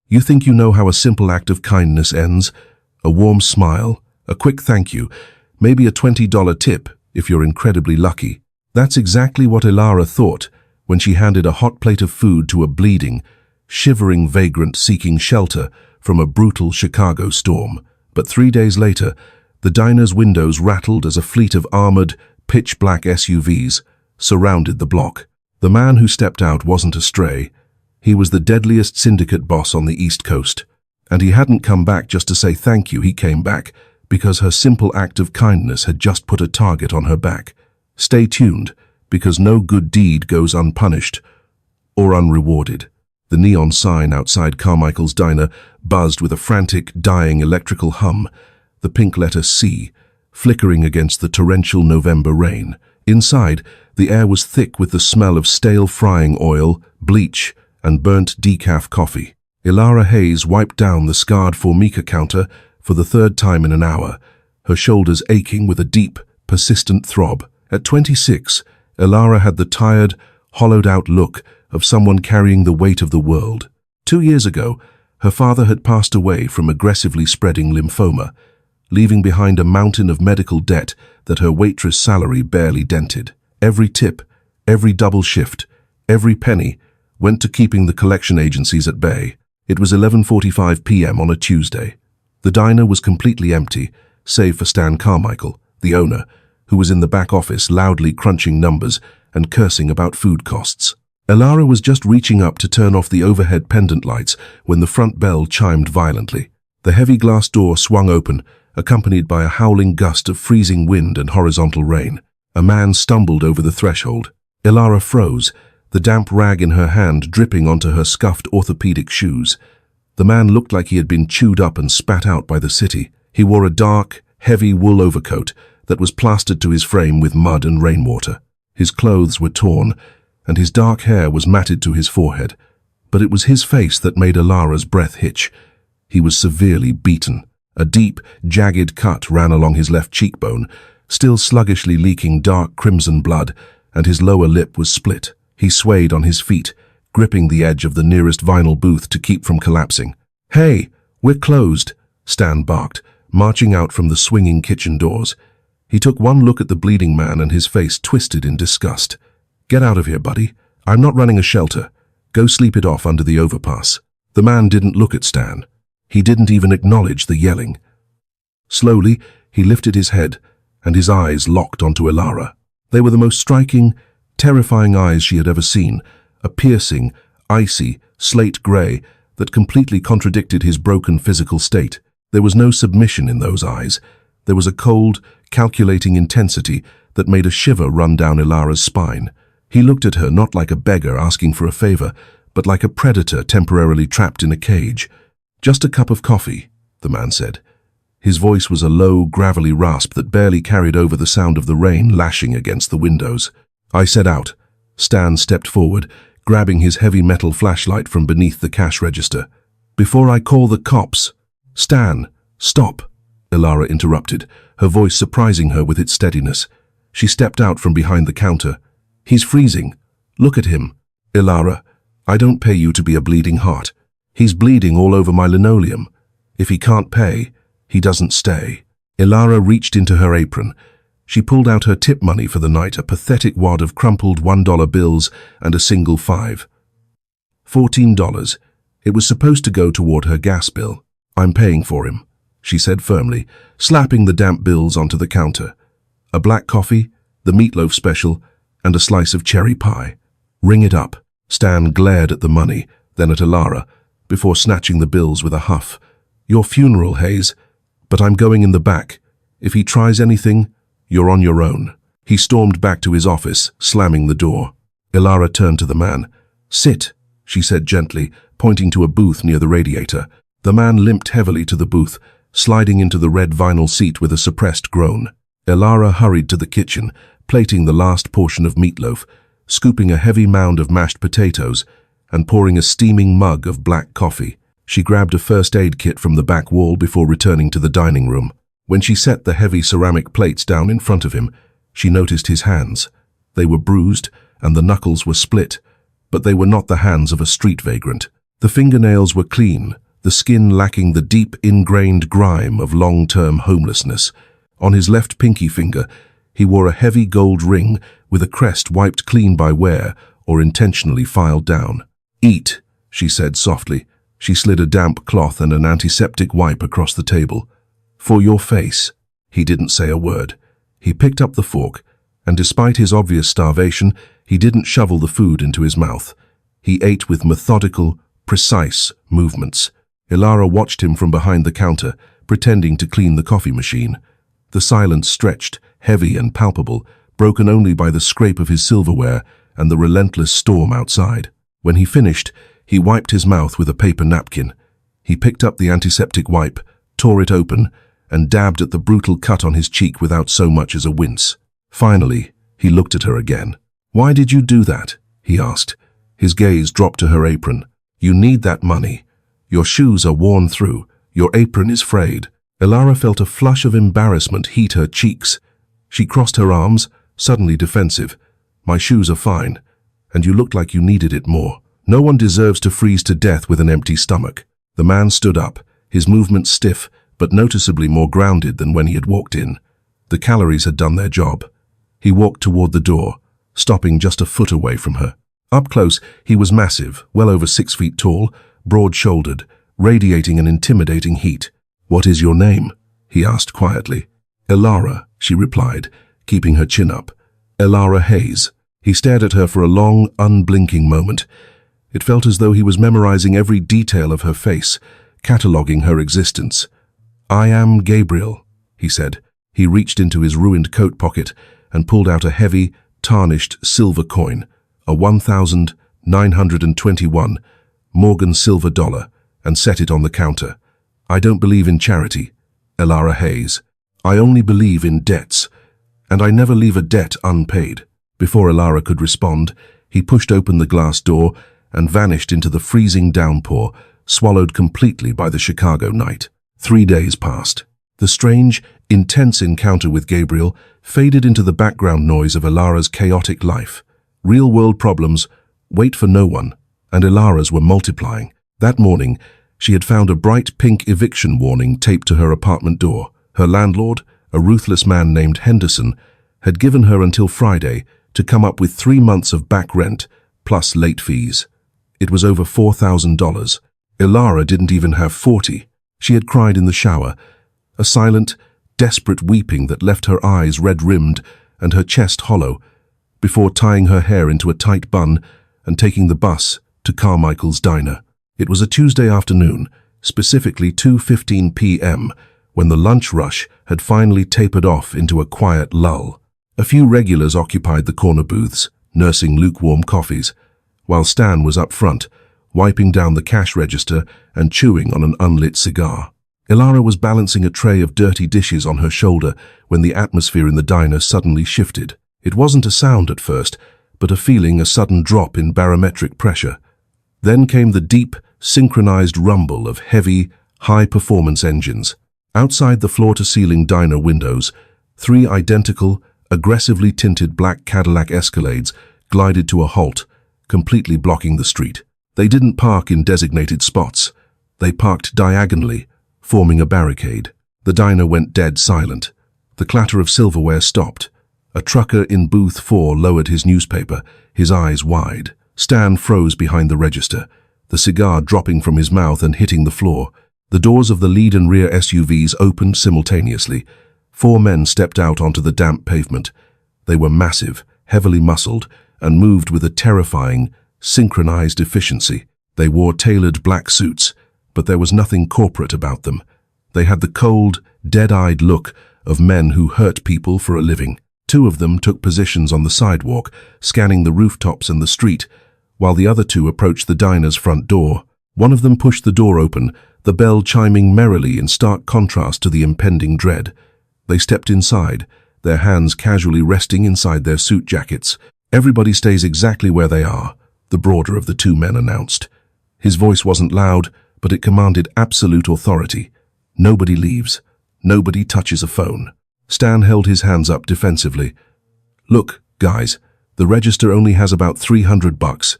You think you know how a simple act of kindness ends? A warm smile, a quick thank you, maybe a $20 tip if you're incredibly lucky. That's exactly what Ilara thought when she handed a hot plate of food to a bleeding, shivering vagrant seeking shelter from a brutal Chicago storm. But 3 days later, the diner's windows rattled as a fleet of armored, pitch-black SUVs surrounded the block. The man who stepped out wasn't a stray. He was the deadliest syndicate boss on the East Coast. And he hadn't come back just to say thank you. He came back because her simple act of kindness had just put a target on her back. Stay tuned, because no good deed goes unpunished or unrewarded. The neon sign outside Carmichael's diner buzzed with a frantic, dying electrical hum, the pink letter C flickering against the torrential November rain. Inside, the air was thick with the smell of stale frying oil, bleach, and burnt decaf coffee. Ilara Hayes wiped down the scarred Formica counter for the third time in an hour, her shoulders aching with a deep, persistent throb. At 26, Ilara had the tired, hollowed-out look of someone carrying the weight of the world. 2 years ago, her father had passed away from aggressively spreading lymphoma, leaving behind a mountain of medical debt that her waitress salary barely dented. Every tip, every double shift, every penny went to keeping the collection agencies at bay. It was 11:45 p.m. on a Tuesday. The diner was completely empty, save for Stan Carmichael, the owner, who was in the back office loudly crunching numbers and cursing about food costs. Ilara was just reaching up to turn off the overhead pendant lights when the front bell chimed violently. The heavy glass door swung open, accompanied by a howling gust of freezing wind and horizontal rain. A man stumbled over the threshold. Ilara froze, the damp rag in her hand dripping onto her scuffed orthopedic shoes. The man looked like he had been chewed up and spat out by the city. He wore a dark, heavy wool overcoat that was plastered to his frame with mud and rainwater. His clothes were torn, and his dark hair was matted to his forehead. But it was his face that made Ilara's breath hitch. He was severely beaten. A deep, jagged cut ran along his left cheekbone, still sluggishly leaking dark crimson blood, and his lower lip was split. He swayed on his feet, gripping the edge of the nearest vinyl booth to keep from collapsing. "Hey, we're closed," Stan barked, marching out from the swinging kitchen doors. He took one look at the bleeding man and his face twisted in disgust. "Get out of here, buddy. I'm not running a shelter. Go sleep it off under the overpass." The man didn't look at Stan. He didn't even acknowledge the yelling. Slowly, he lifted his head, and his eyes locked onto Ilara. They were the most striking, terrifying eyes she had ever seen, a piercing, icy, slate gray that completely contradicted his broken physical state. There was no submission in those eyes. There was a cold, calculating intensity that made a shiver run down Ilara's spine. He looked at her not like a beggar asking for a favor, but like a predator temporarily trapped in a cage. "Just a cup of coffee," the man said. His voice was a low, gravelly rasp that barely carried over the sound of the rain lashing against the windows. "I said out." Stan stepped forward, grabbing his heavy metal flashlight from beneath the cash register. "Before I call the cops." "Stan, stop," Ilara interrupted, her voice surprising her with its steadiness. She stepped out from behind the counter. "He's freezing. Look at him." "Ilara, I don't pay you to be a bleeding heart. He's bleeding all over my linoleum. If he can't pay, he doesn't stay." Ilara reached into her apron. She pulled out her tip money for the night, a pathetic wad of crumpled $1 bills and a single $5. $14. It was supposed to go toward her gas bill. "I'm paying for him," she said firmly, slapping the damp bills onto the counter. "A black coffee, the meatloaf special, and a slice of cherry pie. Ring it up." Stan glared at the money, then at Ilara, before snatching the bills with a huff. "Your funeral, Hayes, but I'm going in the back. If he tries anything, you're on your own." He stormed back to his office, slamming the door. Ilara turned to the man. "Sit," she said gently, pointing to a booth near the radiator. The man limped heavily to the booth, sliding into the red vinyl seat with a suppressed groan. Ilara hurried to the kitchen, plating the last portion of meatloaf, scooping a heavy mound of mashed potatoes, and pouring a steaming mug of black coffee. She grabbed a first aid kit from the back wall before returning to the dining room. When she set the heavy ceramic plates down in front of him, she noticed his hands. They were bruised, and the knuckles were split, but they were not the hands of a street vagrant. The fingernails were clean, the skin lacking the deep ingrained grime of long-term homelessness. On his left pinky finger, he wore a heavy gold ring with a crest wiped clean by wear or intentionally filed down. "Eat," she said softly. She slid a damp cloth and an antiseptic wipe across the table. "For your face." He didn't say a word. He picked up the fork, and despite his obvious starvation, he didn't shovel the food into his mouth. He ate with methodical, precise movements. Ilara watched him from behind the counter, pretending to clean the coffee machine. The silence stretched, heavy and palpable, broken only by the scrape of his silverware and the relentless storm outside. When he finished, he wiped his mouth with a paper napkin. He picked up the antiseptic wipe, tore it open, and dabbed at the brutal cut on his cheek without so much as a wince. Finally, he looked at her again. "Why did you do that?" he asked. His gaze dropped to her apron. "You need that money. Your shoes are worn through. Your apron is frayed." Ilara felt a flush of embarrassment heat her cheeks. She crossed her arms, suddenly defensive. "My shoes are fine, and you looked like you needed it more. No one deserves to freeze to death with an empty stomach." The man stood up, his movements stiff, but noticeably more grounded than when he had walked in. The calories had done their job. He walked toward the door, stopping just a foot away from her. Up close, he was massive, well over 6 feet tall, broad-shouldered, radiating an intimidating heat. "What is your name?" he asked quietly. "Ilara," she replied, keeping her chin up. "Ilara Hayes." He stared at her for a long, unblinking moment. It felt as though he was memorizing every detail of her face, cataloguing her existence. "I am Gabriel," he said. He reached into his ruined coat pocket and pulled out a heavy, tarnished silver coin, a 1,921 Morgan silver dollar, and set it on the counter. "I don't believe in charity, Ilara Hayes. I only believe in debts, and I never leave a debt unpaid." Before Ilara could respond, he pushed open the glass door and vanished into the freezing downpour, swallowed completely by the Chicago night. 3 days passed. The strange, intense encounter with Gabriel faded into the background noise of Ilara's chaotic life. Real-world problems wait for no one, and Ilara's were multiplying. That morning, she had found a bright pink eviction warning taped to her apartment door. Her landlord, a ruthless man named Henderson, had given her until Friday to come up with 3 months of back rent plus late fees. It was over $4,000. Ilara didn't even have 40. She had cried in the shower, a silent, desperate weeping that left her eyes red-rimmed and her chest hollow, before tying her hair into a tight bun and taking the bus to Carmichael's diner. It was a Tuesday afternoon, specifically 2:15 p.m., when the lunch rush had finally tapered off into a quiet lull. A few regulars occupied the corner booths, nursing lukewarm coffees, while Stan was up front, wiping down the cash register and chewing on an unlit cigar. Ilara was balancing a tray of dirty dishes on her shoulder when the atmosphere in the diner suddenly shifted. It wasn't a sound at first, but a feeling, a sudden drop in barometric pressure. Then came the deep, synchronized rumble of heavy, high-performance engines. Outside the floor-to-ceiling diner windows, 3 identical, aggressively tinted black Cadillac Escalades glided to a halt, completely blocking the street. They didn't park in designated spots. They parked diagonally, forming a barricade. The diner went dead silent. The clatter of silverware stopped. A trucker in booth 4 lowered his newspaper, his eyes wide. Stan froze behind the register, the cigar dropping from his mouth and hitting the floor. The doors of the lead and rear SUVs opened simultaneously. 4 men stepped out onto the damp pavement. They were massive, heavily muscled, and moved with a terrifying, synchronized efficiency. They wore tailored black suits, but there was nothing corporate about them. They had the cold, dead-eyed look of men who hurt people for a living. 2 of them took positions on the sidewalk, scanning the rooftops and the street, while the other 2 approached the diner's front door. One of them pushed the door open, the bell chiming merrily in stark contrast to the impending dread. They stepped inside, their hands casually resting inside their suit jackets. "Everybody stays exactly where they are," the broader of the 2 men announced. His voice wasn't loud, but it commanded absolute authority. "Nobody leaves. Nobody touches a phone." Stan held his hands up defensively. "Look, guys, the register only has about $300.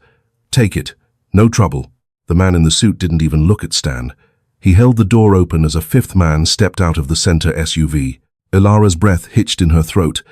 Take it. No trouble." The man in the suit didn't even look at Stan. He held the door open as a fifth man stepped out of the center SUV. Ilara's breath hitched in her throat,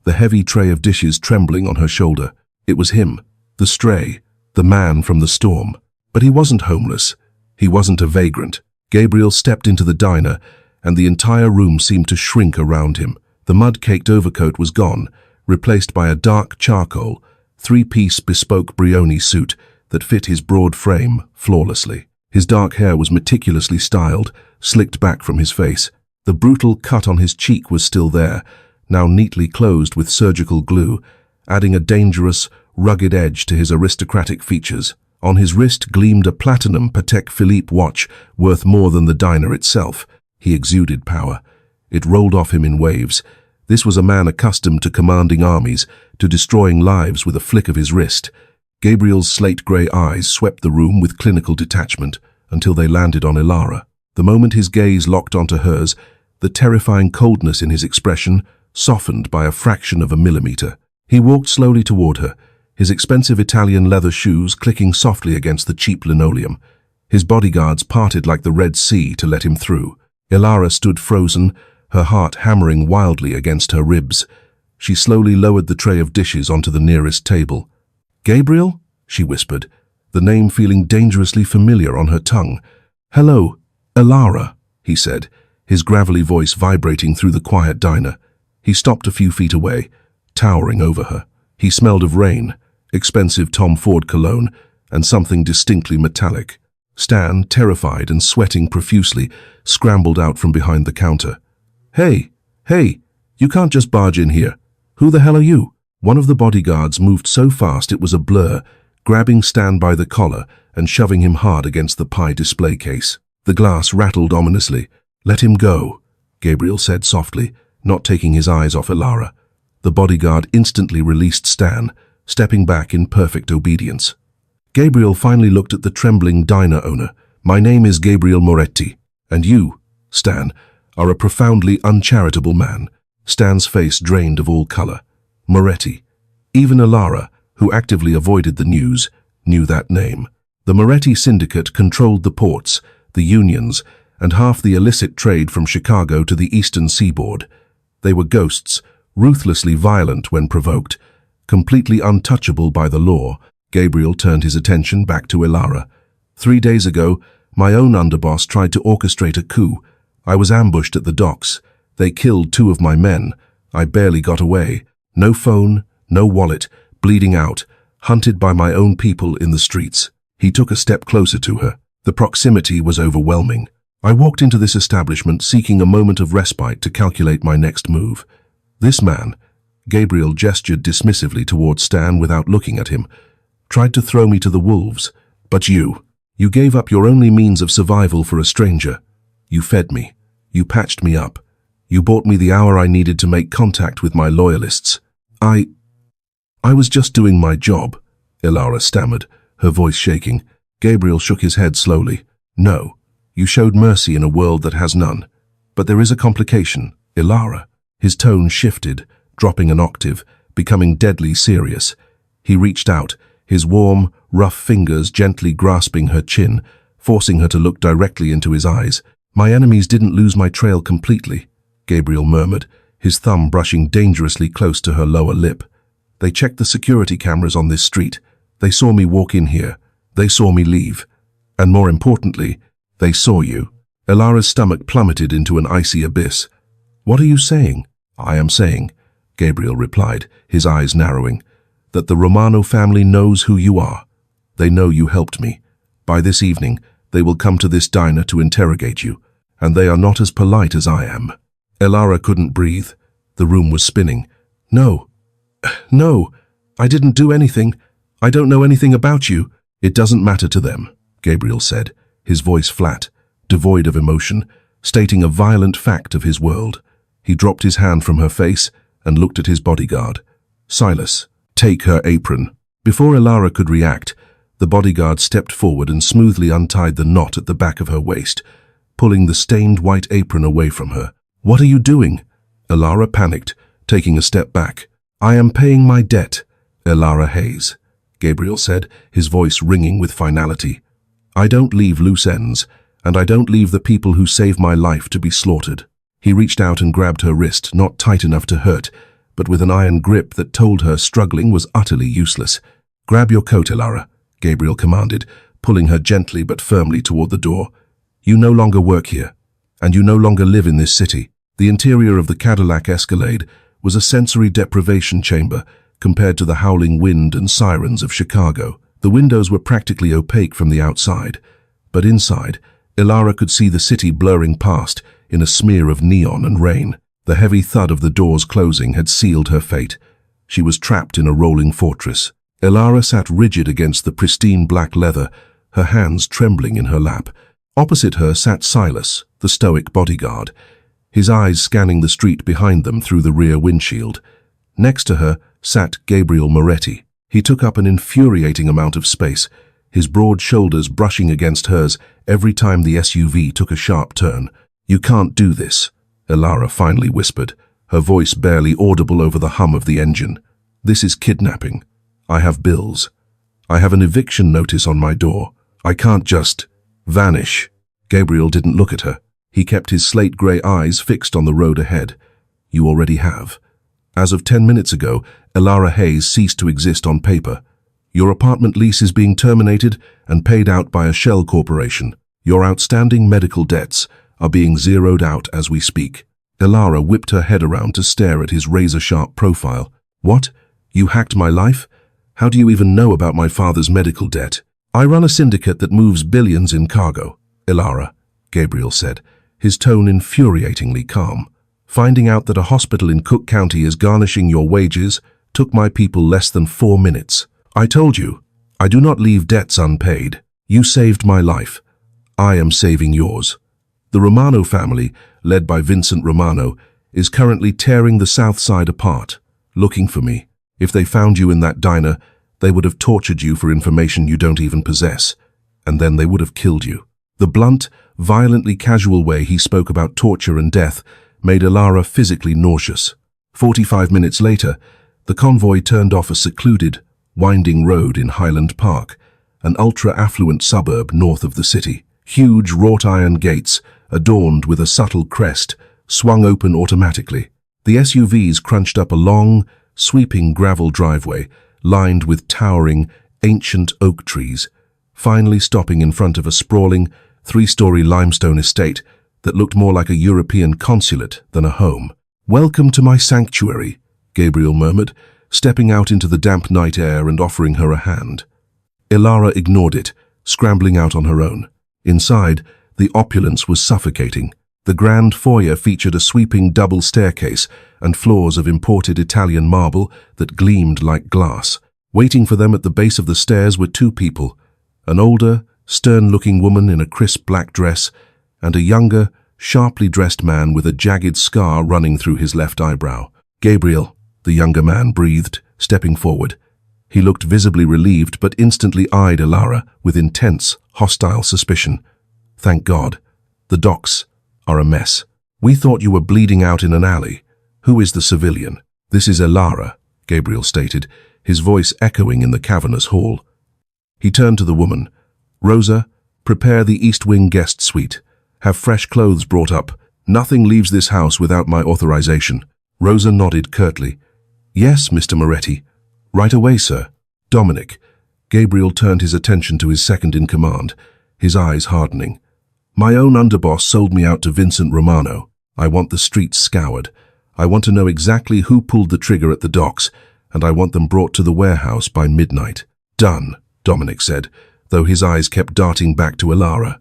the heavy tray of dishes trembling on her shoulder. It was him, the stray, the man from the storm. But he wasn't homeless. He wasn't a vagrant. Gabriel stepped into the diner, and the entire room seemed to shrink around him. The mud-caked overcoat was gone, replaced by a dark charcoal, three-piece bespoke Brioni suit that fit his broad frame flawlessly. His dark hair was meticulously styled, slicked back from his face. The brutal cut on his cheek was still there, now neatly closed with surgical glue, adding a dangerous, rugged edge to his aristocratic features. On his wrist gleamed a platinum Patek Philippe watch worth more than the diner itself. He exuded power. It rolled off him in waves. This was a man accustomed to commanding armies, to destroying lives with a flick of his wrist. Gabriel's slate-grey eyes swept the room with clinical detachment until they landed on Ilara. The moment his gaze locked onto hers, the terrifying coldness in his expression softened by a fraction of a millimeter. He walked slowly toward her, his expensive Italian leather shoes clicking softly against the cheap linoleum. His bodyguards parted like the Red Sea to let him through. Ilara stood frozen, her heart hammering wildly against her ribs. She slowly lowered the tray of dishes onto the nearest table. "Gabriel?" she whispered, the name feeling dangerously familiar on her tongue. "Hello, Ilara," he said, his gravelly voice vibrating through the quiet diner. He stopped a few feet away, towering over her. He smelled of rain, expensive Tom Ford cologne, and something distinctly metallic. Stan, terrified and sweating profusely, scrambled out from behind the counter. Hey, you can't just barge in here. Who the hell are you?" One of the bodyguards moved so fast it was a blur, grabbing Stan by the collar and shoving him hard against the pie display case. The glass rattled ominously. "Let him go," Gabriel said softly, not taking his eyes off Ilara. The bodyguard instantly released Stan, stepping back in perfect obedience. Gabriel finally looked at the trembling diner owner. "My name is Gabriel Moretti, and you, Stan, are a profoundly uncharitable man." Stan's face drained of all color. Moretti. Even Ilara, who actively avoided the news, knew that name. The Moretti syndicate controlled the ports, the unions, and half the illicit trade from Chicago to the eastern seaboard. They were ghosts, ruthlessly violent when provoked, completely untouchable by the law. Gabriel turned his attention back to Ilara. 3 days ago, my own underboss tried to orchestrate a coup. I was ambushed at the docks. They killed 2 of my men. I barely got away. No phone, no wallet, bleeding out, hunted by my own people in the streets. He took a step closer to her. The proximity was overwhelming. I walked into this establishment seeking a moment of respite to calculate my next move. This man, Gabriel gestured dismissively towards Stan without looking at him, tried to throw me to the wolves. But you gave up your only means of survival for a stranger. You fed me. You patched me up. You bought me the hour I needed to make contact with my loyalists. I was just doing my job, Ilara stammered, her voice shaking. Gabriel shook his head slowly. No, you showed mercy in a world that has none. But there is a complication, Ilara. His tone shifted, dropping an octave, becoming deadly serious. He reached out, his warm, rough fingers gently grasping her chin, forcing her to look directly into his eyes. My enemies didn't lose my trail completely, Gabriel murmured, his thumb brushing dangerously close to her lower lip. They checked the security cameras on this street. They saw me walk in here. They saw me leave. And more importantly, they saw you. Ilara's stomach plummeted into an icy abyss. What are you saying? I am saying, Gabriel replied, his eyes narrowing, that the Romano family knows who you are. They know you helped me. By this evening, they will come to this diner to interrogate you, and they are not as polite as I am. Ilara couldn't breathe. The room was spinning. No, I didn't do anything. I don't know anything about you. It doesn't matter to them, Gabriel said, his voice flat, devoid of emotion, stating a violent fact of his world. He dropped his hand from her face and looked at his bodyguard. Silas, take her apron. Before Ilara could react, the bodyguard stepped forward and smoothly untied the knot at the back of her waist, pulling the stained white apron away from her. What are you doing? Ilara panicked, taking a step back. I am paying my debt, Ilara Hayes, Gabriel said, his voice ringing with finality. I don't leave loose ends, and I don't leave the people who saved my life to be slaughtered. He reached out and grabbed her wrist, not tight enough to hurt, but with an iron grip that told her struggling was utterly useless. Grab your coat, Elara, Gabriel commanded, pulling her gently but firmly toward the door. You no longer work here, and you no longer live in this city. The interior of the Cadillac Escalade was a sensory deprivation chamber compared to the howling wind and sirens of Chicago. The windows were practically opaque from the outside, but inside, Elara could see the city blurring past in a smear of neon and rain. The heavy thud of the doors closing had sealed her fate. She was trapped in a rolling fortress. Elara sat rigid against the pristine black leather, her hands trembling in her lap. Opposite her sat Silas, the stoic bodyguard, his eyes scanning the street behind them through the rear windshield. Next to her sat Gabriel Moretti. He took up an infuriating amount of space, his broad shoulders brushing against hers every time the SUV took a sharp turn. You can't do this, Elara finally whispered, her voice barely audible over the hum of the engine. This is kidnapping. I have bills. I have an eviction notice on my door. I can't just vanish. Gabriel didn't look at her. He kept his slate-grey eyes fixed on the road ahead. You already have. As of 10 minutes ago, Elara Hayes ceased to exist on paper. Your apartment lease is being terminated and paid out by a shell corporation. Your outstanding medical debts are being zeroed out as we speak. Elara whipped her head around to stare at his razor-sharp profile. What? You hacked my life? How do you even know about my father's medical debt? I run a syndicate that moves billions in cargo, Elara, Gabriel said, his tone infuriatingly calm. Finding out that a hospital in Cook County is garnishing your wages took my people less than 4 minutes. I told you, I do not leave debts unpaid. You saved my life. I am saving yours. The Romano family, led by Vincent Romano, is currently tearing the South Side apart, looking for me. If they found you in that diner, they would have tortured you for information you don't even possess, and then they would have killed you. The blunt, violently casual way he spoke about torture and death made Elara physically nauseous. 45 minutes later, the convoy turned off a secluded, winding road in Highland Park, an ultra-affluent suburb north of the city. Huge wrought-iron gates, adorned with a subtle crest, swung open automatically. The SUVs crunched up a long, sweeping gravel driveway lined with towering, ancient oak trees, finally stopping in front of a sprawling, 3-story limestone estate that looked more like a European consulate than a home. Welcome to my sanctuary, Gabriel murmured, stepping out into the damp night air and offering her a hand. Elara ignored it, scrambling out on her own. Inside, the opulence was suffocating. The grand foyer featured a sweeping double staircase and floors of imported Italian marble that gleamed like glass. Waiting for them at the base of the stairs were 2 people, an older, stern-looking woman in a crisp black dress, and a younger, sharply dressed man with a jagged scar running through his left eyebrow. Gabriel, the younger man breathed, stepping forward. He looked visibly relieved but instantly eyed Elara with intense, hostile suspicion. Thank God. The docks are a mess. We thought you were bleeding out in an alley. Who is the civilian? This is Elara, Gabriel stated, his voice echoing in the cavernous hall. He turned to the woman. Rosa, prepare the East Wing guest suite. Have fresh clothes brought up. Nothing leaves this house without my authorization. Rosa nodded curtly. Yes, Mr. Moretti. Right away, sir. Dominic. Gabriel turned his attention to his second-in-command, his eyes hardening. My own underboss sold me out to Vincent Romano. I want the streets scoured. I want to know exactly who pulled the trigger at the docks, and I want them brought to the warehouse by midnight. Done, Dominic said, though his eyes kept darting back to Elara.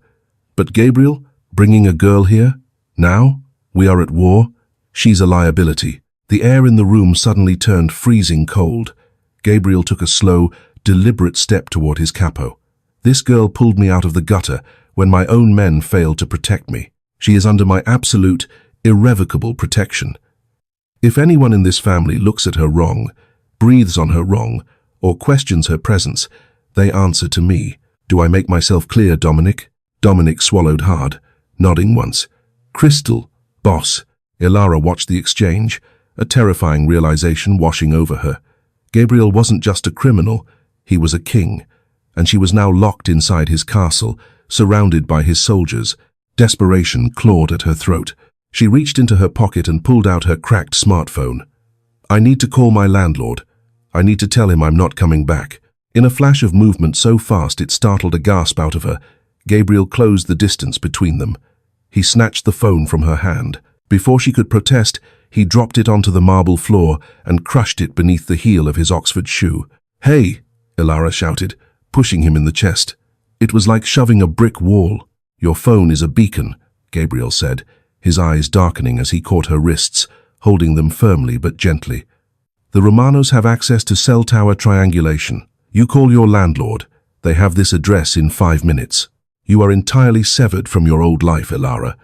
But Gabriel, bringing a girl here? Now? We are at war? She's a liability. The air in the room suddenly turned freezing cold. Gabriel took a slow, deliberate step toward his capo. This girl pulled me out of the gutter when my own men failed to protect me. She is under my absolute, irrevocable protection. If anyone in this family looks at her wrong, breathes on her wrong, or questions her presence, they answer to me. Do I make myself clear, Dominic? Dominic swallowed hard, nodding once. Crystal, boss. Elara watched the exchange, a terrifying realization washing over her. Gabriel wasn't just a criminal, he was a king. and she was now locked inside his castle, surrounded by his soldiers. Desperation clawed at her throat. She reached into her pocket and pulled out her cracked smartphone. "I need to call my landlord. I need to tell him I'm not coming back." In a flash of movement so fast it startled a gasp out of her, Gabriel closed the distance between them. He snatched the phone from her hand. Before she could protest, he dropped it onto the marble floor and crushed it beneath the heel of his Oxford shoe. "Hey!" Elara shouted, pushing him in the chest. It was like shoving a brick wall. "Your phone is a beacon," Gabriel said, his eyes darkening as he caught her wrists, holding them firmly but gently. "The Romanos have access to cell tower triangulation. You call your landlord. They have this address in 5 minutes. You are entirely severed from your old life, Elara.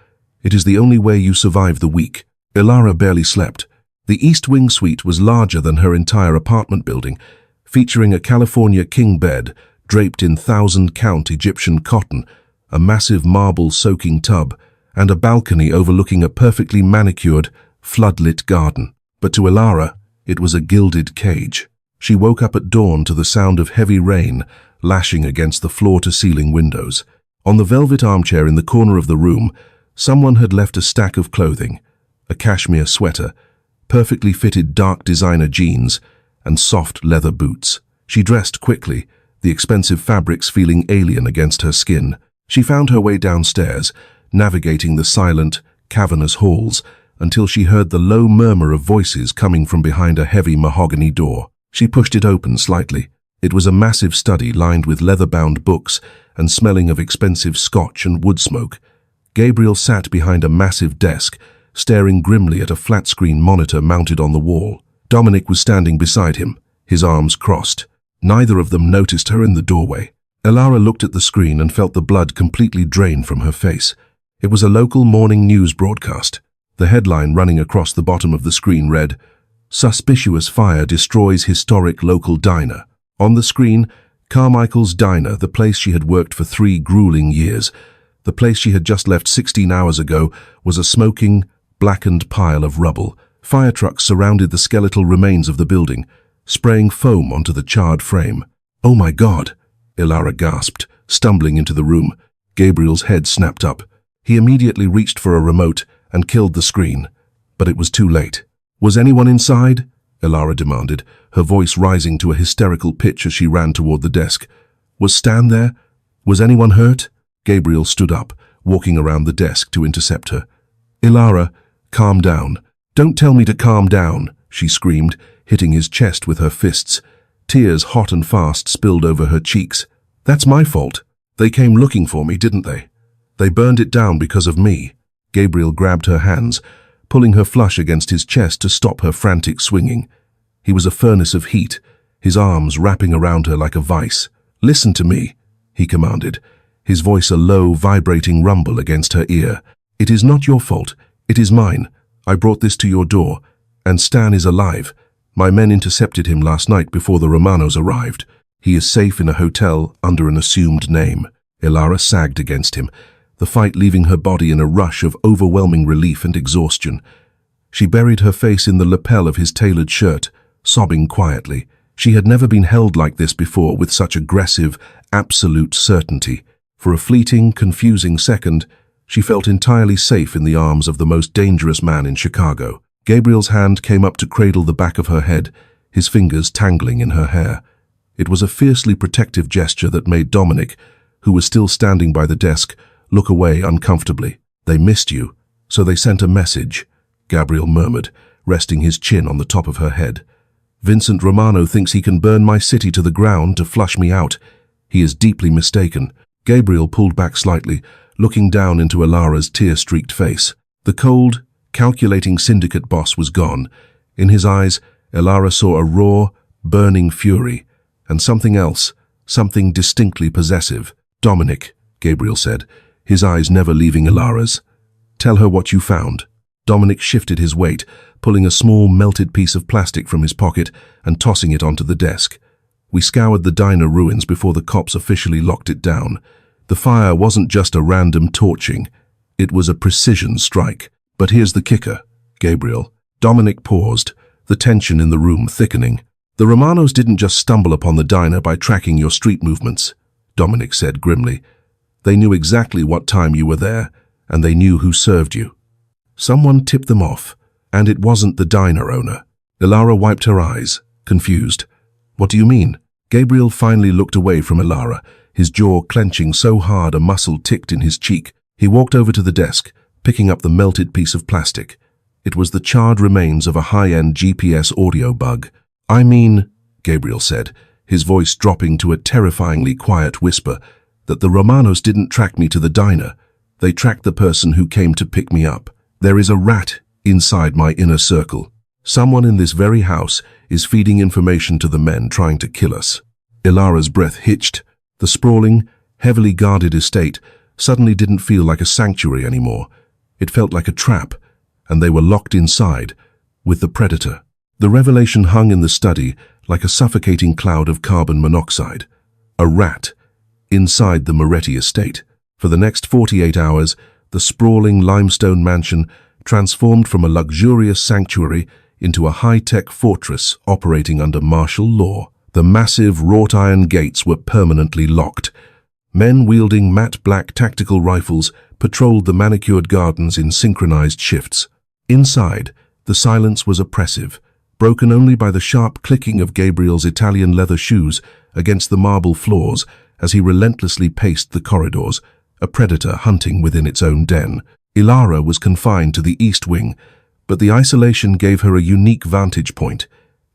It is the only way you survive the week." Elara barely slept. The East Wing suite was larger than her entire apartment building, featuring a California king bed draped in 1,000-count Egyptian cotton, a massive marble-soaking tub, and a balcony overlooking a perfectly manicured, floodlit garden. But to Elara, it was a gilded cage. She woke up at dawn to the sound of heavy rain lashing against the floor-to-ceiling windows. On the velvet armchair in the corner of the room, someone had left a stack of clothing, a cashmere sweater, perfectly fitted dark designer jeans, and soft leather boots. She dressed quickly, the expensive fabrics feeling alien against her skin. She found her way downstairs, navigating the silent, cavernous halls, until she heard the low murmur of voices coming from behind a heavy mahogany door. She pushed it open slightly. It was a massive study lined with leather-bound books and smelling of expensive scotch and wood smoke. Gabriel sat behind a massive desk, staring grimly at a flat-screen monitor mounted on the wall. Dominic was standing beside him, his arms crossed. Neither of them noticed her in the doorway. Elara looked at the screen and felt the blood completely drain from her face. It was a local morning news broadcast. The headline running across the bottom of the screen read, "Suspicious fire destroys historic local diner." On the screen, Carmichael's Diner, the place she had worked for 3 grueling years, the place she had just left 16 hours ago, was a smoking, blackened pile of rubble. Fire trucks surrounded the skeletal remains of the building, spraying foam onto the charred frame. "Oh my God!" Elara gasped, stumbling into the room. Gabriel's head snapped up. He immediately reached for a remote and killed the screen, but it was too late. "Was anyone inside?" Elara demanded, her voice rising to a hysterical pitch as she ran toward the desk. "Was Stan there? Was anyone hurt?" Gabriel stood up, walking around the desk to intercept her. "Elara, calm down. Don't tell me to calm down," she screamed, hitting his chest with her fists. Tears, hot and fast, spilled over her cheeks. "That's my fault. They came looking for me, didn't they? They burned it down because of me." Gabriel grabbed her hands, pulling her flush against his chest to stop her frantic swinging. He was a furnace of heat, his arms wrapping around her like a vice. "Listen to me," he commanded, his voice a low, vibrating rumble against her ear. "It is not your fault. It is mine. I brought this to your door, and Stan is alive. My men intercepted him last night before the Romanos arrived. He is safe in a hotel under an assumed name." Elara sagged against him, the fight leaving her body in a rush of overwhelming relief and exhaustion. She buried her face in the lapel of his tailored shirt, sobbing quietly. She had never been held like this before, with such aggressive, absolute certainty. For a fleeting, confusing second, she felt entirely safe in the arms of the most dangerous man in Chicago. Gabriel's hand came up to cradle the back of her head, his fingers tangling in her hair. It was a fiercely protective gesture that made Dominic, who was still standing by the desk, look away uncomfortably. "They missed you, so they sent a message," Gabriel murmured, resting his chin on the top of her head. "Vincent Romano thinks he can burn my city to the ground to flush me out. He is deeply mistaken." Gabriel pulled back slightly, looking down into Elara's tear-streaked face. The cold, calculating syndicate boss was gone. In his eyes, Elara saw a raw, burning fury, and something else, something distinctly possessive. "Dominic," Gabriel said, his eyes never leaving Elara's. "Tell her what you found." Dominic shifted his weight, pulling a small melted piece of plastic from his pocket and tossing it onto the desk. "We scoured the diner ruins before the cops officially locked it down. The fire wasn't just a random torching. It was a precision strike. But here's the kicker, Gabriel." Dominic paused, the tension in the room thickening. "The Romanos didn't just stumble upon the diner by tracking your street movements. Dominic said grimly. They knew exactly what time you were there, and they knew who served you. Someone tipped them off, and it wasn't the diner owner. Ilara wiped her eyes, confused. What do you mean? Gabriel finally looked away from Ilara, his jaw clenching so hard a muscle ticked in his cheek. He walked over to the desk, picking up the melted piece of plastic. It was the charred remains of a high-end GPS audio bug. I mean, Gabriel said, his voice dropping to a terrifyingly quiet whisper, that the Romanos didn't track me to the diner. They tracked the person who came to pick me up. There is a rat inside my inner circle. Someone in this very house is feeding information to the men trying to kill us. Ilara's breath hitched. The sprawling, heavily guarded estate suddenly didn't feel like a sanctuary anymore. It felt like a trap, and they were locked inside, with the predator. The revelation hung in the study like a suffocating cloud of carbon monoxide. A rat inside the Moretti estate. For the next 48 hours, the sprawling limestone mansion transformed from a luxurious sanctuary into a high-tech fortress operating under martial law. The massive wrought-iron gates were permanently locked. Men wielding matte black tactical rifles patrolled the manicured gardens in synchronized shifts. Inside, the silence was oppressive, broken only by the sharp clicking of Gabriel's Italian leather shoes against the marble floors as he relentlessly paced the corridors, a predator hunting within its own den. Ilara was confined to the East Wing, but the isolation gave her a unique vantage point.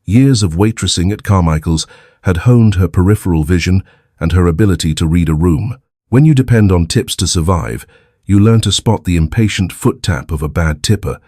Years of waitressing at Carmichael's had honed her peripheral vision and her ability to read a room. When you depend on tips to survive, you learn to spot the impatient foot tap of a bad tipper,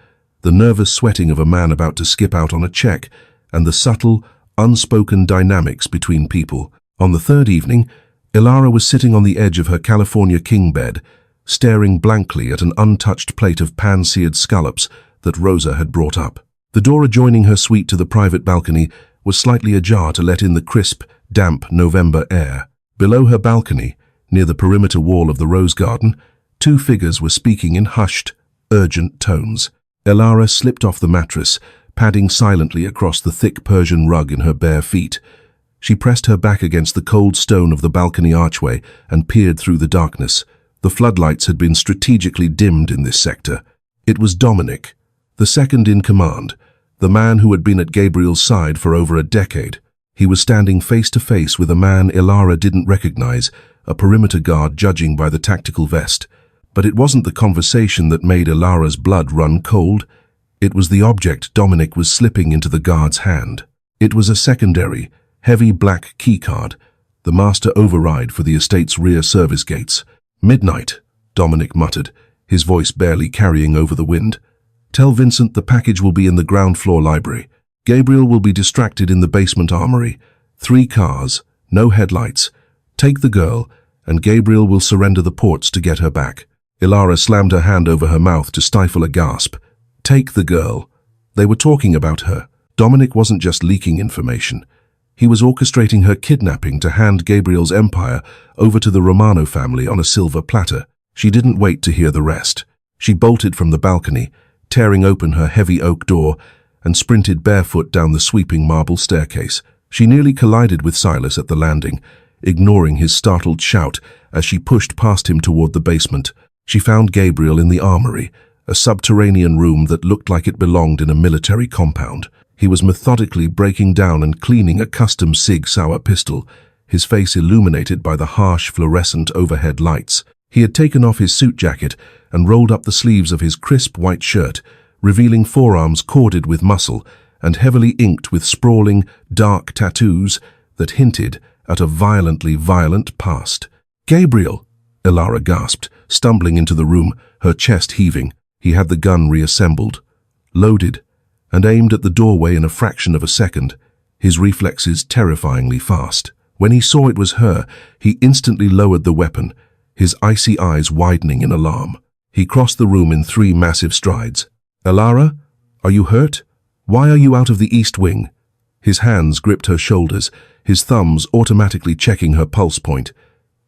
the nervous sweating of a man about to skip out on a check, and the subtle, unspoken dynamics between people. On the third evening, Ilara was sitting on the edge of her California king bed, staring blankly at an untouched plate of pan-seared scallops that Rosa had brought up. The door adjoining her suite to the private balcony was slightly ajar to let in the crisp, damp November air. Below her balcony, near the perimeter wall of the rose garden, two figures were speaking in hushed, urgent tones. Ilara slipped off the mattress, padding silently across the thick Persian rug in her bare feet. She pressed her back against the cold stone of the balcony archway and peered through the darkness. The floodlights had been strategically dimmed in this sector. It was Dominic, the second in command, the man who had been at Gabriel's side for over a decade. He was standing face to face with a man Ilara didn't recognize, a perimeter guard judging by the tactical vest. But it wasn't the conversation that made Ilara's blood run cold. It was the object Dominic was slipping into the guard's hand. It was a secondary, heavy black keycard, the master override for the estate's rear service gates. "Midnight," Dominic muttered, his voice barely carrying over the wind. "Tell Vincent the package will be in the ground floor library. Gabriel will be distracted in the basement armory. 3 cars, no headlights. Take the girl, and Gabriel will surrender the ports to get her back." Ilara slammed her hand over her mouth to stifle a gasp. Take the girl. They were talking about her. Dominic wasn't just leaking information. He was orchestrating her kidnapping to hand Gabriel's empire over to the Romano family on a silver platter. She didn't wait to hear the rest. She bolted from the balcony, tearing open her heavy oak door, and sprinted barefoot down the sweeping marble staircase. She nearly collided with Silas at the landing, ignoring his startled shout as she pushed past him toward the basement. She found Gabriel in the armory, a subterranean room that looked like it belonged in a military compound. He was methodically breaking down and cleaning a custom Sig Sauer pistol, his face illuminated by the harsh fluorescent overhead lights. He had taken off his suit jacket and rolled up the sleeves of his crisp white shirt, revealing forearms corded with muscle and heavily inked with sprawling, dark tattoos that hinted at a violently violent past. "Gabriel!" Ilara gasped, stumbling into the room, her chest heaving. He had the gun reassembled, loaded, and aimed at the doorway in a fraction of a second, his reflexes terrifyingly fast. When he saw it was her, he instantly lowered the weapon, his icy eyes widening in alarm. He crossed the room in 3 massive strides. "Ilara, are you hurt? Why are you out of the East Wing?" His hands gripped her shoulders, his thumbs automatically checking her pulse point.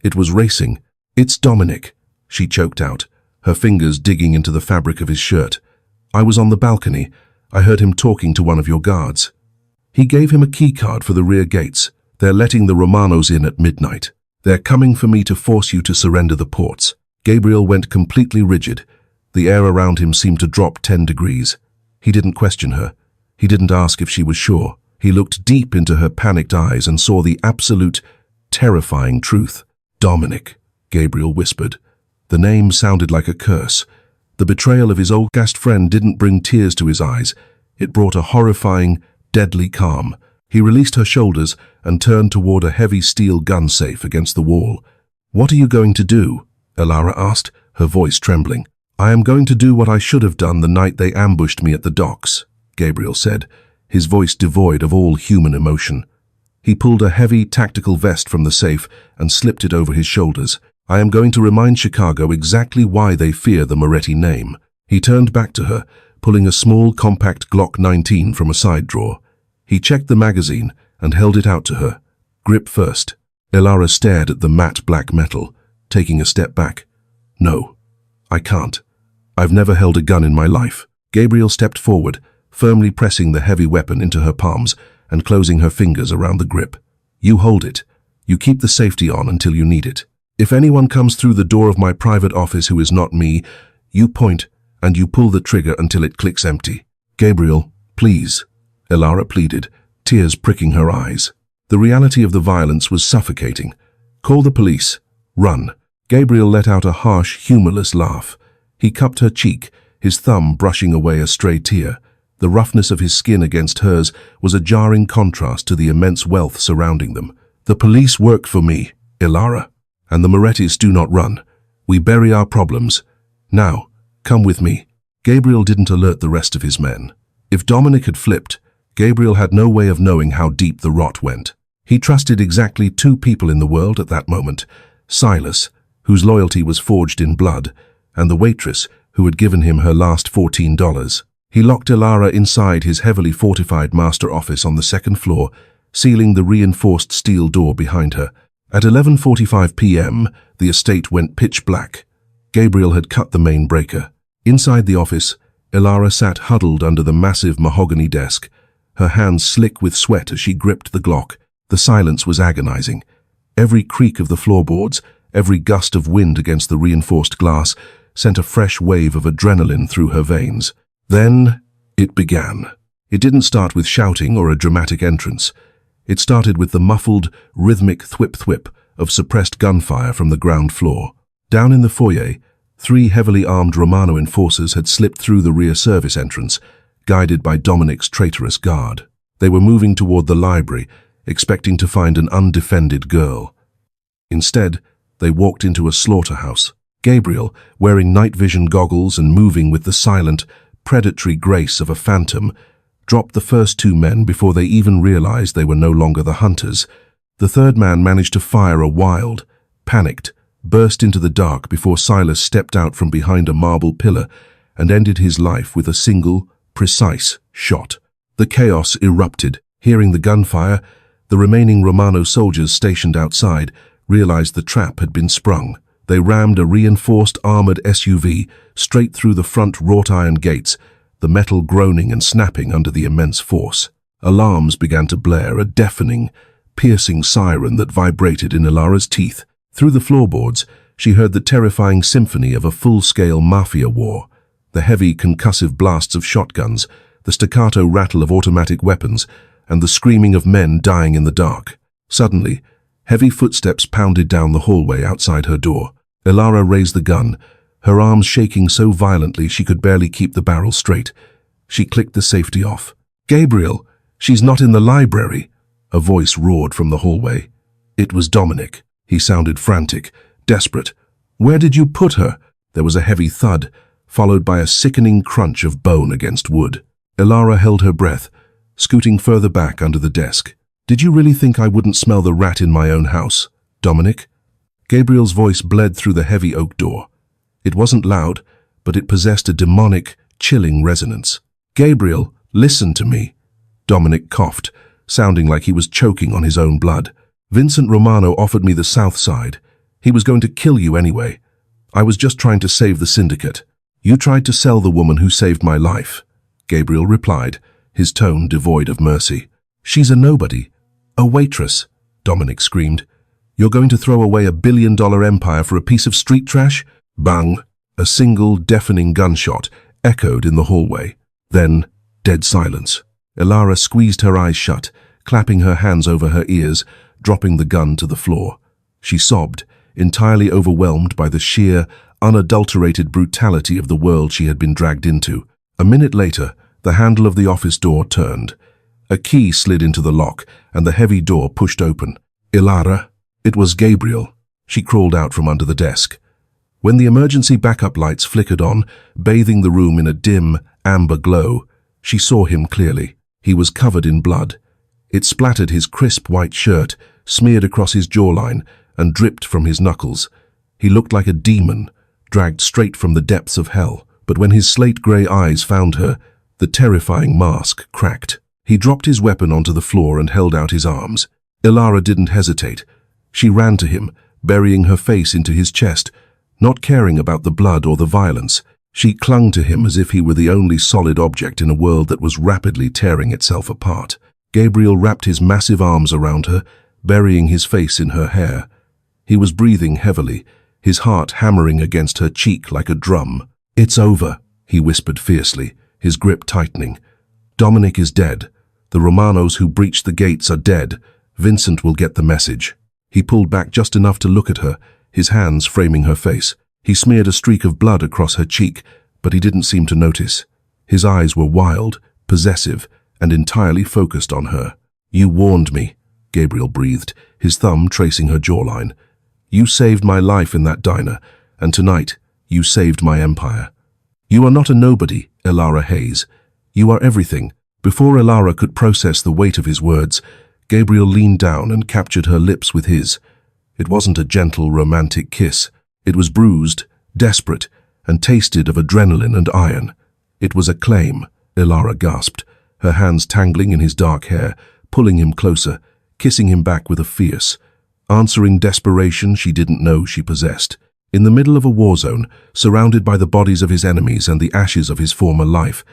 It was racing. "It's Dominic," she choked out, her fingers digging into the fabric of his shirt. "I was on the balcony. I heard him talking to one of your guards." He gave him a key card for the rear gates. "They're letting the Romanos in at midnight." They're coming for me to force you to surrender the ports. Gabriel went completely rigid. The air around him seemed to drop 10 degrees. He didn't question her. He didn't ask if she was sure. He looked deep into her panicked eyes and saw the absolute, terrifying truth. Dominic, Gabriel whispered. The name sounded like a curse. The betrayal of his old cast friend didn't bring tears to his eyes. It brought a horrifying, deadly calm. He released her shoulders and turned toward a heavy steel gun safe against the wall. "What are you going to do?" Elara asked, her voice trembling. "I am going to do what I should have done the night they ambushed me at the docks," Gabriel said, his voice devoid of all human emotion. He pulled a heavy, tactical vest from the safe and slipped it over his shoulders. "I am going to remind Chicago exactly why they fear the Moretti name." He turned back to her, pulling a small, compact Glock 19 from a side drawer. He checked the magazine and held it out to her. "Grip first." Elara stared at the matte black metal, taking a step back. "No, I can't. I've never held a gun in my life." Gabriel stepped forward, firmly pressing the heavy weapon into her palms and closing her fingers around the grip. "You hold it. You keep the safety on until you need it. If anyone comes through the door of my private office who is not me, you point and you pull the trigger until it clicks empty." "Gabriel, please," Elara pleaded, tears pricking her eyes. The reality of the violence was suffocating. "Call the police. Run." Gabriel let out a harsh, humorless laugh. He cupped her cheek, his thumb brushing away a stray tear. The roughness of his skin against hers was a jarring contrast to the immense wealth surrounding them. "The police work for me, Elara, and the Morettis do not run. We bury our problems. Now, come with me." Gabriel didn't alert the rest of his men. If Dominic had flipped, Gabriel had no way of knowing how deep the rot went. He trusted exactly 2 people in the world at that moment: Silas, whose loyalty was forged in blood, and the waitress who had given him her last $14. He locked Elara inside his heavily fortified master office on the 2nd floor, sealing the reinforced steel door behind her. At 11:45 p.m., the estate went pitch black. Gabriel had cut the main breaker. Inside the office, Elara sat huddled under the massive mahogany desk, her hands slick with sweat as she gripped the Glock. The silence was agonizing. Every creak of the floorboards, every gust of wind against the reinforced glass, sent a fresh wave of adrenaline through her veins. Then it began. It didn't start with shouting or a dramatic entrance. It started with the muffled, rhythmic thwip-thwip of suppressed gunfire from the ground floor. Down in the foyer, 3 heavily armed Romano enforcers had slipped through the rear service entrance, guided by Dominic's traitorous guard. They were moving toward the library, expecting to find an undefended girl. Instead, they walked into a slaughterhouse. Gabriel, wearing night vision goggles and moving with the silent, predatory grace of a phantom, dropped the first 2 men before they even realized they were no longer the hunters. The 3rd man managed to fire a wild, panicked, burst into the dark before Silas stepped out from behind a marble pillar and ended his life with a single, precise shot. The chaos erupted. Hearing the gunfire, the remaining Romano soldiers stationed outside realized the trap had been sprung. They rammed a reinforced armored SUV straight through the front wrought iron gates, the metal groaning and snapping under the immense force. Alarms began to blare, a deafening, piercing siren that vibrated in Elara's teeth. Through the floorboards, she heard the terrifying symphony of a full-scale mafia war. The heavy, concussive blasts of shotguns, the staccato rattle of automatic weapons, and the screaming of men dying in the dark. Suddenly, heavy footsteps pounded down the hallway outside her door. Elara raised the gun, her arms shaking so violently she could barely keep the barrel straight. She clicked the safety off. "Gabriel, she's not in the library," a voice roared from the hallway. It was Dominic. He sounded frantic, desperate. "Where did you put her?" There was a heavy thud, followed by a sickening crunch of bone against wood. Elara held her breath, scooting further back under the desk. "Did you really think I wouldn't smell the rat in my own house, Dominic?" Gabriel's voice bled through the heavy oak door. It wasn't loud, but it possessed a demonic, chilling resonance. "Gabriel, listen to me." Dominic coughed, sounding like he was choking on his own blood. "Vincent Romano offered me the south side. He was going to kill you anyway. I was just trying to save the syndicate. You tried to sell the woman who saved my life," Gabriel replied, his tone devoid of mercy. "She's a nobody. A waitress," Dominic screamed. You're going to throw away a billion-dollar empire for a piece of street trash? Bang! A single, deafening gunshot echoed in the hallway. Then, dead silence. Elara squeezed her eyes shut, clapping her hands over her ears, dropping the gun to the floor. She sobbed, entirely overwhelmed by the sheer, unadulterated brutality of the world she had been dragged into. A minute later, the handle of the office door turned. A key slid into the lock, and the heavy door pushed open. Elara. It was Gabriel. She crawled out from under the desk. When the emergency backup lights flickered on, bathing the room in a dim, amber glow, she saw him clearly. He was covered in blood. It splattered his crisp white shirt, smeared across his jawline, and dripped from his knuckles. He looked like a demon, dragged straight from the depths of hell. But when his slate-grey eyes found her, the terrifying mask cracked. He dropped his weapon onto the floor and held out his arms. Elara didn't hesitate. She ran to him, burying her face into his chest, not caring about the blood or the violence. She clung to him as if he were the only solid object in a world that was rapidly tearing itself apart. Gabriel wrapped his massive arms around her, burying his face in her hair. He was breathing heavily, his heart hammering against her cheek like a drum. "It's over," he whispered fiercely, his grip tightening. "Dominic is dead. The Romanos who breached the gates are dead. Vincent will get the message." He pulled back just enough to look at her, his hands framing her face. He smeared a streak of blood across her cheek, but he didn't seem to notice. His eyes were wild, possessive, and entirely focused on her. "You warned me," Gabriel breathed, his thumb tracing her jawline. "You saved my life in that diner, and tonight, you saved my empire. You are not a nobody, Elara Hayes. You are everything." Before Elara could process the weight of his words, Gabriel leaned down and captured her lips with his. It wasn't a gentle, romantic kiss. It was bruised, desperate, and tasted of adrenaline and iron. "It was a claim," Elara gasped, her hands tangling in his dark hair, pulling him closer, kissing him back with a fierce, answering desperation she didn't know she possessed. In the middle of a war zone, surrounded by the bodies of his enemies and the ashes of his former life,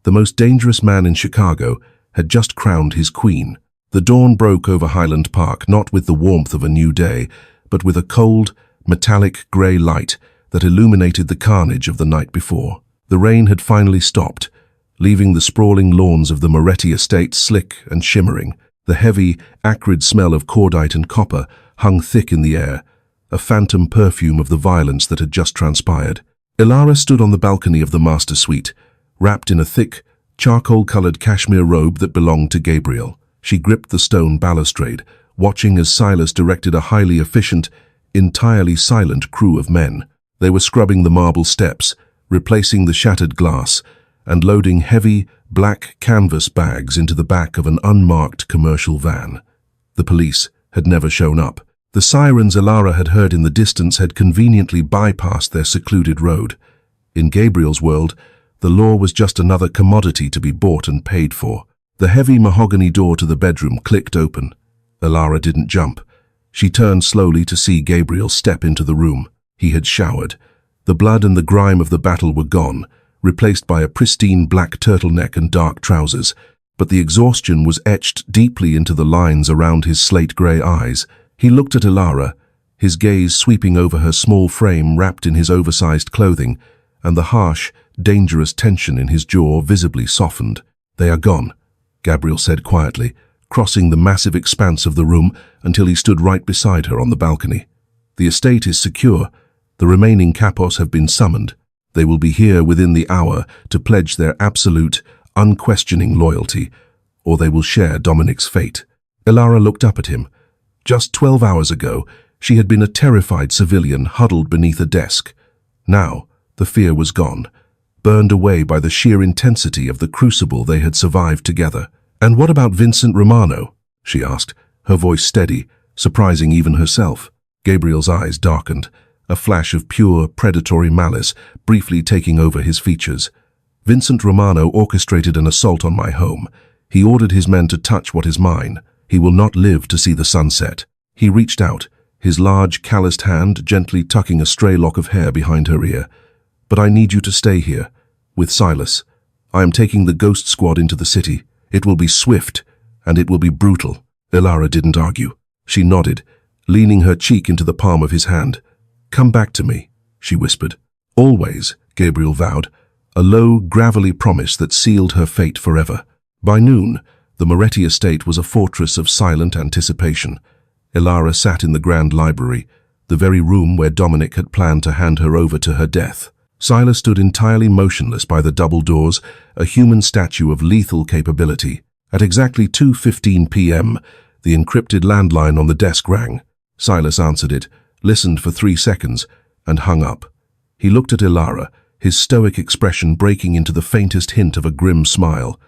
the most dangerous man in Chicago had just crowned his queen. The dawn broke over Highland Park, not with the warmth of a new day, but with a cold, metallic grey light that illuminated the carnage of the night before. The rain had finally stopped, leaving the sprawling lawns of the Moretti estate slick and shimmering. The heavy, acrid smell of cordite and copper hung thick in the air, a phantom perfume of the violence that had just transpired. Elara stood on the balcony of the master suite, wrapped in a thick, charcoal-colored cashmere robe that belonged to Gabriel. She gripped the stone balustrade, watching as Silas directed a highly efficient, entirely silent crew of men. They were scrubbing the marble steps, replacing the shattered glass, and loading heavy, black canvas bags into the back of an unmarked commercial van. The police had never shown up. The sirens Elara had heard in the distance had conveniently bypassed their secluded road. In Gabriel's world, the law was just another commodity to be bought and paid for. The heavy mahogany door to the bedroom clicked open. Elara didn't jump. She turned slowly to see Gabriel step into the room. He had showered. The blood and the grime of the battle were gone, replaced by a pristine black turtleneck and dark trousers, but the exhaustion was etched deeply into the lines around his slate-grey eyes. He looked at Elara, his gaze sweeping over her small frame wrapped in his oversized clothing, and the harsh, dangerous tension in his jaw visibly softened. "They are gone," Gabriel said quietly, crossing the massive expanse of the room until he stood right beside her on the balcony. "The estate is secure. The remaining capos have been summoned. They will be here within the hour to pledge their absolute, unquestioning loyalty, or they will share Dominic's fate." Elara looked up at him. Just 12 hours ago, she had been a terrified civilian huddled beneath a desk. Now, the fear was gone, burned away by the sheer intensity of the crucible they had survived together. "And what about Vincent Romano?" she asked, her voice steady, surprising even herself. Gabriel's eyes darkened, a flash of pure, predatory malice briefly taking over his features. "Vincent Romano orchestrated an assault on my home. He ordered his men to touch what is mine. He will not live to see the sunset." He reached out, his large, calloused hand gently tucking a stray lock of hair behind her ear. "But I need you to stay here, with Silas. I am taking the Ghost Squad into the city. It will be swift, and it will be brutal." Elara didn't argue. She nodded, leaning her cheek into the palm of his hand. "Come back to me," she whispered. "Always," Gabriel vowed, a low, gravelly promise that sealed her fate forever. By noon, the Moretti estate was a fortress of silent anticipation. Elara sat in the grand library, the very room where Dominic had planned to hand her over to her death. Silas stood entirely motionless by the double doors, a human statue of lethal capability. At exactly 2:15 p.m., the encrypted landline on the desk rang. Silas answered it, listened for 3 seconds, and hung up. He looked at Elara, his stoic expression breaking into the faintest hint of a grim smile.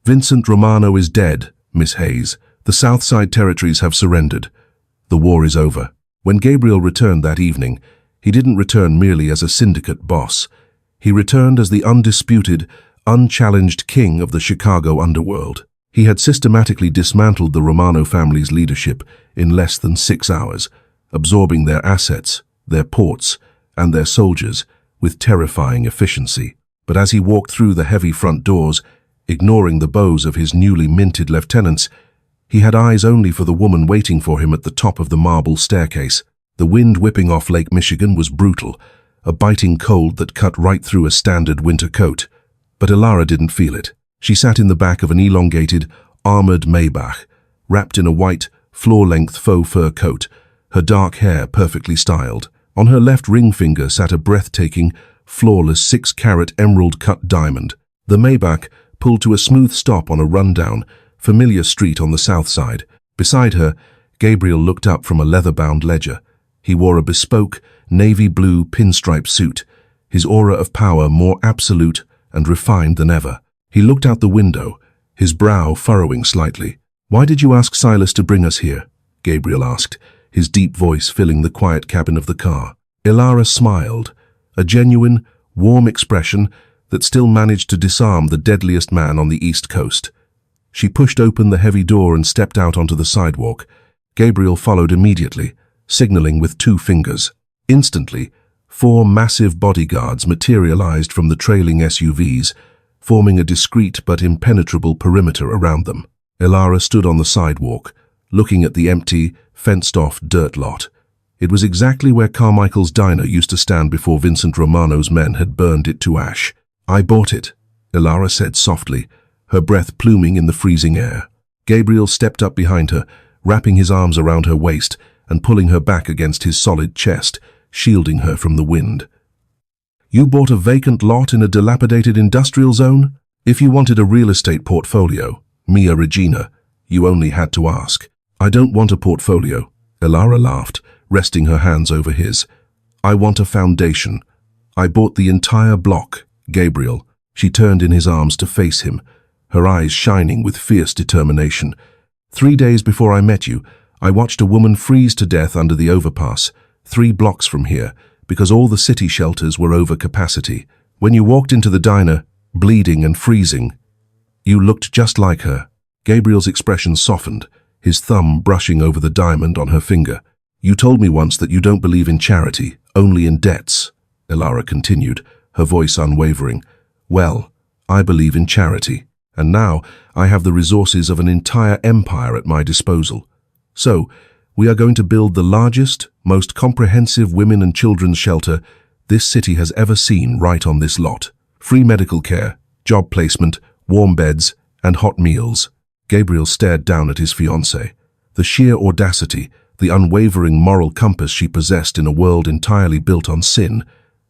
"Vincent Romano is dead, Miss Hayes. The Southside territories have surrendered. The war is over." When Gabriel returned that evening, he didn't return merely as a syndicate boss. He returned as the undisputed, unchallenged king of the Chicago underworld. He had systematically dismantled the Romano family's leadership in less than 6 hours, absorbing their assets, their ports, and their soldiers with terrifying efficiency. But as he walked through the heavy front doors, ignoring the bows of his newly minted lieutenants, he had eyes only for the woman waiting for him at the top of the marble staircase. The wind whipping off Lake Michigan was brutal, a biting cold that cut right through a standard winter coat. But Elara didn't feel it. She sat in the back of an elongated, armored Maybach, wrapped in a white, floor-length faux fur coat, her dark hair perfectly styled. On her left ring finger sat a breathtaking, flawless 6-carat emerald-cut diamond. The Maybach pulled to a smooth stop on a rundown, familiar street on the south side. Beside her, Gabriel looked up from a leather-bound ledger. He wore a bespoke, navy blue pinstripe suit, his aura of power more absolute and refined than ever. He looked out the window, his brow furrowing slightly. "Why did you ask Silas to bring us here?" Gabriel asked, his deep voice filling the quiet cabin of the car. Elara smiled, a genuine, warm expression that still managed to disarm the deadliest man on the East Coast. She pushed open the heavy door and stepped out onto the sidewalk. Gabriel followed immediately, signaling with 2 fingers. Instantly, 4 massive bodyguards materialized from the trailing SUVs, forming a discreet but impenetrable perimeter around them. Elara stood on the sidewalk, looking at the empty, fenced-off dirt lot. It was exactly where Carmichael's diner used to stand before Vincent Romano's men had burned it to ash. "I bought it," Elara said softly, her breath pluming in the freezing air. Gabriel stepped up behind her, wrapping his arms around her waist and pulling her back against his solid chest, shielding her from the wind. "You bought a vacant lot in a dilapidated industrial zone? If you wanted a real estate portfolio, Mia Regina, you only had to ask." "I don't want a portfolio," Elara laughed, resting her hands over his. "I want a foundation. I bought the entire block, Gabriel." She turned in his arms to face him, her eyes shining with fierce determination. "3 days before I met you, I watched a woman freeze to death under the overpass, 3 blocks from here, because all the city shelters were over capacity. When you walked into the diner, bleeding and freezing, you looked just like her." Gabriel's expression softened, his thumb brushing over the diamond on her finger. "You told me once that you don't believe in charity, only in debts," Elara continued, her voice unwavering. "Well, I believe in charity, and now I have the resources of an entire empire at my disposal. So, we are going to build the largest, most comprehensive women and children's shelter this city has ever seen right on this lot. Free medical care, job placement, warm beds, and hot meals." Gabriel stared down at his fiancée. The sheer audacity, the unwavering moral compass she possessed in a world entirely built on sin,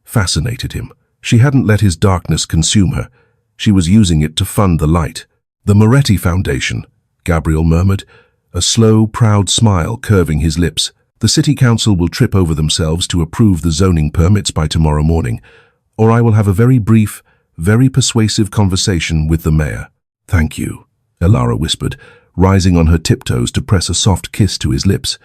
fascinated him. She hadn't let his darkness consume her. She was using it to fund the light. "The Moretti Foundation," Gabriel murmured, a slow, proud smile curving his lips. "The city council will trip over themselves to approve the zoning permits by tomorrow morning, or I will have a very brief, very persuasive conversation with the mayor." "Thank you," Elara whispered, rising on her tiptoes to press a soft kiss to his lips.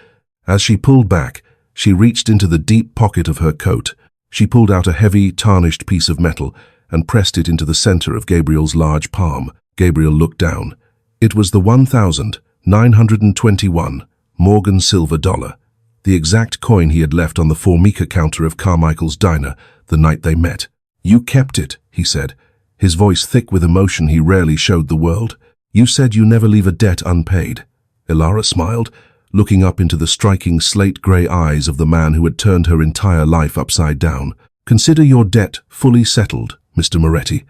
As she pulled back, she reached into the deep pocket of her coat. She pulled out a heavy, tarnished piece of metal and pressed it into the center of Gabriel's large palm. Gabriel looked down. It was the 1,921 Morgan silver dollar, the exact coin he had left on the Formica counter of Carmichael's diner the night they met. "You kept it," he said, his voice thick with emotion he rarely showed the world. "You said you never leave a debt unpaid." Elara smiled, looking up into the striking slate-grey eyes of the man who had turned her entire life upside down. "Consider your debt fully settled, Mr. Moretti.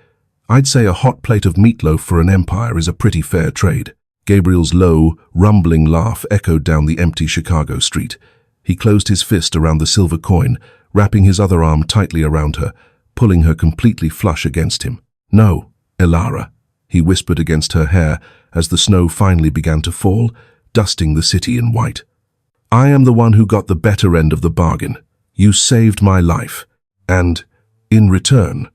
I'd say a hot plate of meatloaf for an empire is a pretty fair trade." Gabriel's low, rumbling laugh echoed down the empty Chicago street. He closed his fist around the silver coin, wrapping his other arm tightly around her, pulling her completely flush against him. "No, Elara," he whispered against her hair as the snow finally began to fall, dusting the city in white. "I am the one who got the better end of the bargain. You saved my life. And, in return,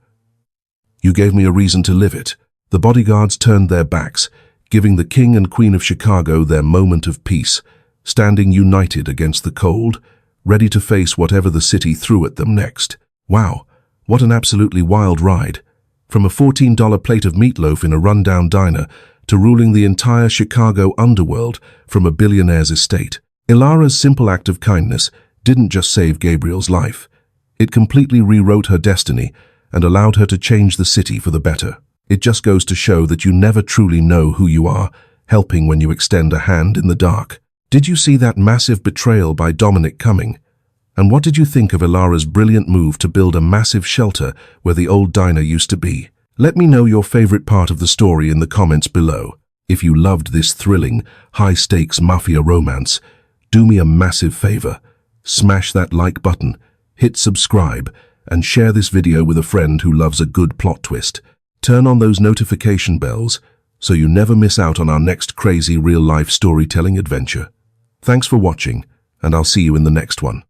you gave me a reason to live it." The bodyguards turned their backs, giving the King and Queen of Chicago their moment of peace, standing united against the cold, ready to face whatever the city threw at them next. Wow, what an absolutely wild ride. From a $14 plate of meatloaf in a rundown diner to ruling the entire Chicago underworld from a billionaire's estate. Elara's simple act of kindness didn't just save Gabriel's life. It completely rewrote her destiny and allowed her to change the city for the better. It just goes to show that you never truly know who you are, helping when you extend a hand in the dark. Did you see that massive betrayal by Dominic coming? And what did you think of Elara's brilliant move to build a massive shelter where the old diner used to be? Let me know your favorite part of the story in the comments below. If you loved this thrilling, high-stakes mafia romance, do me a massive favor. Smash that like button, hit subscribe, and share this video with a friend who loves a good plot twist. Turn on those notification bells so you never miss out on our next crazy real-life storytelling adventure. Thanks for watching, and I'll see you in the next one.